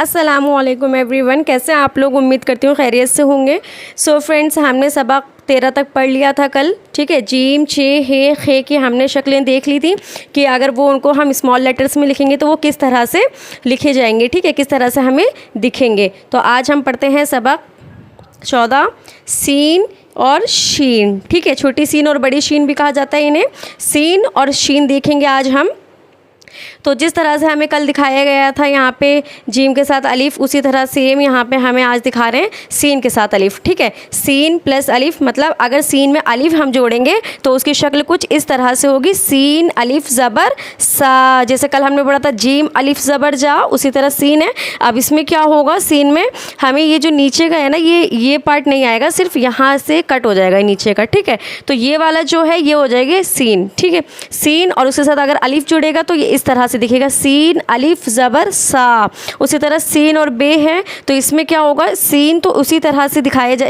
अस्सलामुअलैकुम एवरीवन, कैसे आप लोग? उम्मीद करती हूँ खैरियत से होंगे। सो फ्रेंड्स, हमने सबक 13 तक पढ़ लिया था कल, ठीक है। जीम, चे, हे, खे की हमने शक्लें देख ली थी कि अगर वो उनको हम स्मॉल लेटर्स में लिखेंगे तो वो किस तरह से लिखे जाएंगे, ठीक है, किस तरह से हमें दिखेंगे। तो आज हम पढ़ते हैं सबक 14, सीन और शीन, ठीक है। छोटी सीन और बड़ी शीन भी कहा जाता है इन्हें। सीन और शीन देखेंगे आज हम। तो जिस तरह से हमें कल दिखाया गया था यहाँ पे जीम के साथ अलिफ, उसी तरह सेम यहाँ पे हमें आज दिखा रहे हैं सीन के साथ अलिफ, ठीक है। सीन प्लस अलिफ, मतलब अगर सीन में अलिफ हम जोड़ेंगे तो उसकी शक्ल कुछ इस तरह से होगी, सीन अलिफ ज़बर सा। जैसे कल हमने पढ़ा था जीम अलिफ ज़बर जा, उसी तरह सीन है। अब इसमें क्या होगा, सीन में हमें ये जो नीचे का है ना, ये पार्ट नहीं आएगा, सिर्फ यहाँ से कट हो जाएगा नीचे का, ठीक है। तो ये वाला जो है ये हो जाएगी सीन, ठीक है। सीन और उसके साथ अगर अलिफ जुड़ेगा तो ये इस तरह से दिखेगा, सीन अलिफ ज़बर सा। उसी तरह सीन और बे है तो इसमें क्या होगा, सीन तो उसी तरह से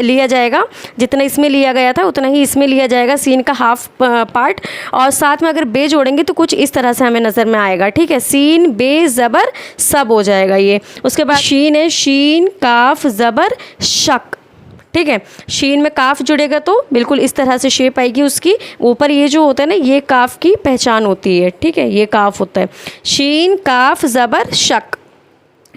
लिया जाएगा, जितना इसमें लिया गया था उतना ही इसमें लिया जाएगा, सीन का हाफ पार्ट। और साथ में अगर बे जोड़ेंगे तो कुछ इस तरह से हमें नज़र में आएगा, ठीक है। सीन बे ज़बर सब हो जाएगा ये। उसके बाद शीन है, शीन काफ ज़बर शक, ठीक है। शीन में काफ जुड़ेगा तो बिल्कुल इस तरह से शेप आएगी उसकी। ऊपर ये जो होता है ना, ये काफ की पहचान होती है, ठीक है, ये काफ होता है। शीन काफ ज़बर शक,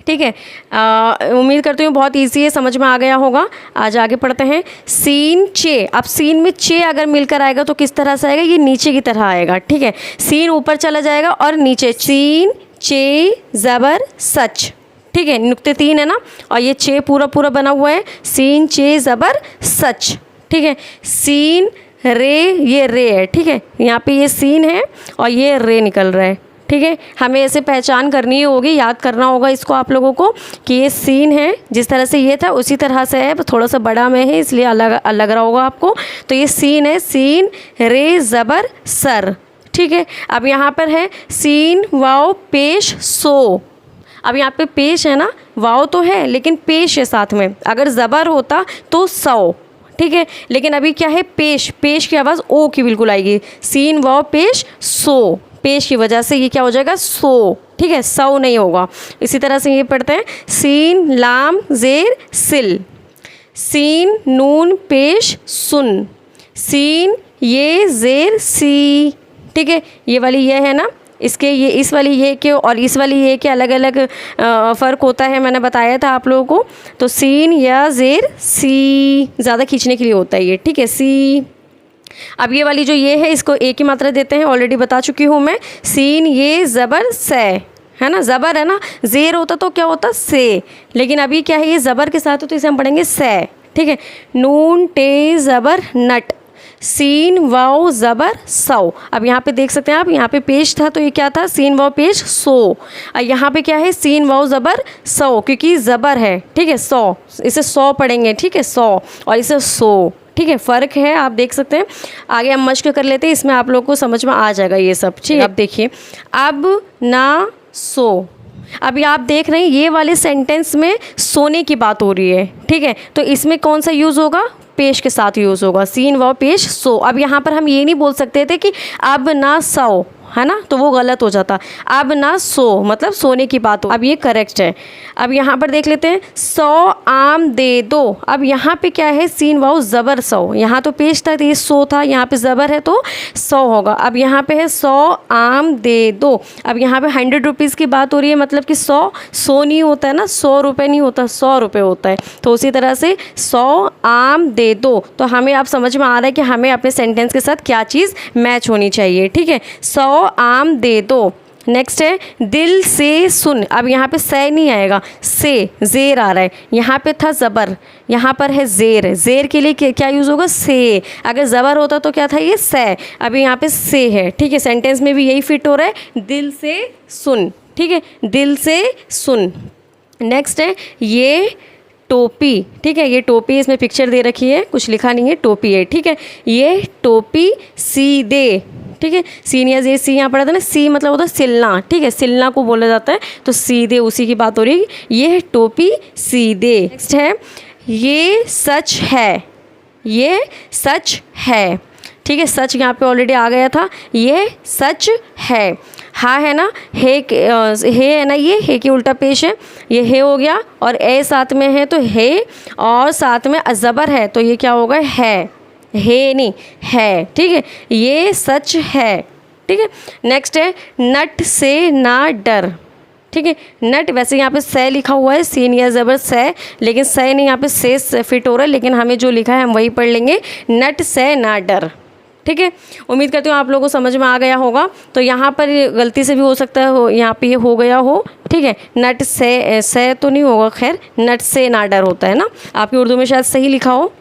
ठीक है। उम्मीद करती हूँ बहुत इजी है, समझ में आ गया होगा। आज आगे पढ़ते हैं सीन चे। अब सीन में चे अगर मिलकर आएगा तो किस तरह से आएगा, ये नीचे की तरह आएगा, ठीक है। सीन ऊपर चला जाएगा और नीचे सीन चे ज़बर सच, ठीक है। नुक्ते 3 है ना, और ये चे पूरा बना हुआ है, सीन चे ज़बर सच, ठीक है। सीन रे, ये रे है, ठीक है। यहाँ पे ये सीन है और ये रे निकल रहा है, ठीक है। हमें ऐसे पहचान करनी होगी, याद करना होगा इसको आप लोगों को कि ये सीन है, जिस तरह से ये था उसी तरह से है, थोड़ा सा बड़ा में है इसलिए अलग लग रहा होगा आपको। तो ये सीन है, सीन रे ज़बर सर, ठीक है। अब यहाँ पर है सीन वाओ पेश सो। अब यहाँ पे पेश है ना, वाव तो है लेकिन पेश है साथ में, अगर ज़बर होता तो सौ, ठीक है। लेकिन अभी क्या है, पेश, पेश की आवाज़ ओ की बिल्कुल आएगी। सीन वाव पेश सो, पेश की वजह से ये क्या हो जाएगा, सो, ठीक है, सौ नहीं होगा। इसी तरह से ये पढ़ते हैं सीन लाम ज़ेर सिल, सीन नून पेश सुन, सीन ये ज़ेर सी, ठीक है। ये वाली ये है ना, इसके ये इस वाली ये के और इस वाली ये के अलग अलग फ़र्क होता है, मैंने बताया था आप लोगों को। तो सीन या ज़ेर सी ज़्यादा खींचने के लिए होता है ये, ठीक है, सी। अब ये वाली जो ये है इसको एक ही मात्रा देते हैं, ऑलरेडी बता चुकी हूँ मैं। सीन ये ज़बर से है ना, ज़बर है ना, ज़ेर होता तो क्या होता से, लेकिन अभी क्या है ये ज़बर के साथ हो तो इसे हम पढ़ेंगे से, ठीक है। नून टे ज़बर नट, सीन वाओ ज़बर सौ। अब यहाँ पे देख सकते हैं आप, यहाँ पे पेश था तो ये क्या था, सीन वाओ पेश सो। और यहाँ पे क्या है, सीन वाओ ज़बर सौ, क्योंकि ज़बर है, ठीक है, सौ, इसे सौ पढ़ेंगे, ठीक है, सौ, और इसे सो, ठीक है, फ़र्क है, आप देख सकते हैं। आगे हम मश्क कर लेते हैं, इसमें आप लोग को समझ में आ जाएगा ये सब, ठीक है। अब देखिए, अब ना सो। अभी आप देख रहे हैं ये वाले सेंटेंस में सोने की बात हो रही है, ठीक है। तो इसमें कौन सा यूज़ होगा, पेश के साथ यूज़ होगा, सीन व पेश सो। अब यहाँ पर हम ये नहीं बोल सकते थे कि अब ना सो, है ना, तो वो गलत हो जाता। अब ना सो मतलब सोने की बात हो, अब ये करेक्ट है। अब यहाँ पर देख लेते हैं, 100 आम दे दो। अब यहाँ पे क्या है, सीन वाओ ज़बर सौ, यहाँ तो पेश था तो ये सो था, यहाँ पे ज़बर है तो 100 होगा। अब यहाँ पे है 100 आम दे दो। अब यहाँ पे 100 रुपीज़ की बात हो रही है, मतलब कि 100 नहीं होता है ना, 100 रुपये नहीं होता, 100 रुपये होता है। तो उसी तरह से 100 आम दे दो। तो हमें आप समझ में आ रहा है कि हमें अपने सेंटेंस के साथ क्या चीज़ मैच होनी चाहिए, ठीक है। 100 आम दे दो। नेक्स्ट है दिल से सुन। अब यहाँ पे से नहीं आएगा, से, ज़ेर आ रहा है, यहाँ पे था ज़बर, यहाँ पर है ज़ेर, ज़ेर के लिए क्या यूज़ होगा, से। अगर ज़बर होता तो क्या था, ये से। अभी यहाँ पे से है, ठीक है, सेंटेंस में भी यही फिट हो रहा है, दिल से सुन, ठीक है, दिल से सुन। नेक्स्ट है ये टोपी, ठीक है, ये टोपी, इसमें पिक्चर दे रखी है, कुछ लिखा नहीं है, टोपी है, ठीक है। ये टोपी सीधे, ठीक है, सीन या जे, सी यहाँ पढ़ा था ना, सी मतलब होता है सिलना, ठीक है, सिलना को बोला जाता है, तो सीधे उसी की बात हो रही है, ये टोपी सीधे। नेक्स्ट है ये सच है, ये सच है, ठीक है, सच यहाँ पे ऑलरेडी आ गया था, ये सच है। हा है ना, हे है ना, ये हे की उल्टा पेश है, ये हे हो गया, और ए साथ में है तो हे, और साथ में अज़बर है तो ये क्या होगा, है, हे नहीं है, ठीक है, ये सच है, ठीक है। नेक्स्ट है नट से ना डर, ठीक है। नट वैसे यहाँ पे से लिखा हुआ है, सीन या ज़बर से, लेकिन से नहीं, यहाँ पे से फिट हो रहा है, लेकिन हमें जो लिखा है हम वही पढ़ लेंगे, नट से ना डर, ठीक है। उम्मीद करती हूँ आप लोगों को समझ में आ गया होगा। तो यहाँ पर गलती से भी हो सकता है यहाँ पे ये हो गया हो, ठीक है। नट से तो नहीं होगा, खैर नट से ना डर होता है ना, आपकी उर्दू में शायद सही लिखा हो।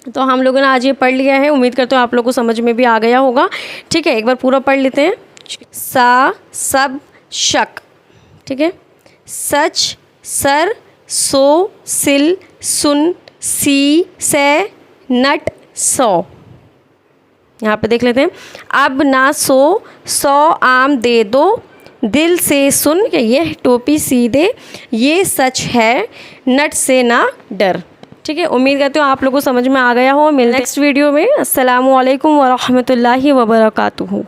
तो हम लोगों ने आज ये पढ़ लिया है, उम्मीद करते हो आप लोगों को समझ में भी आ गया होगा, ठीक है। एक बार पूरा पढ़ लेते हैं। सा सब शक, ठीक है। सच सर सो सिल सुन सी से नट सौ, यहाँ पे देख लेते हैं। अब ना सो 100 आम दे दो, दिल से सुन, ये टोपी सीधे, ये सच है, नट से ना डर, ठीक है। उम्मीद करती हूँ आप लोगों को समझ में आ गया हो। मिलते नेक्स्ट वीडियो में। अस्सलामु अलैकुम व रहमतुल्लाहि व बरकातुहू।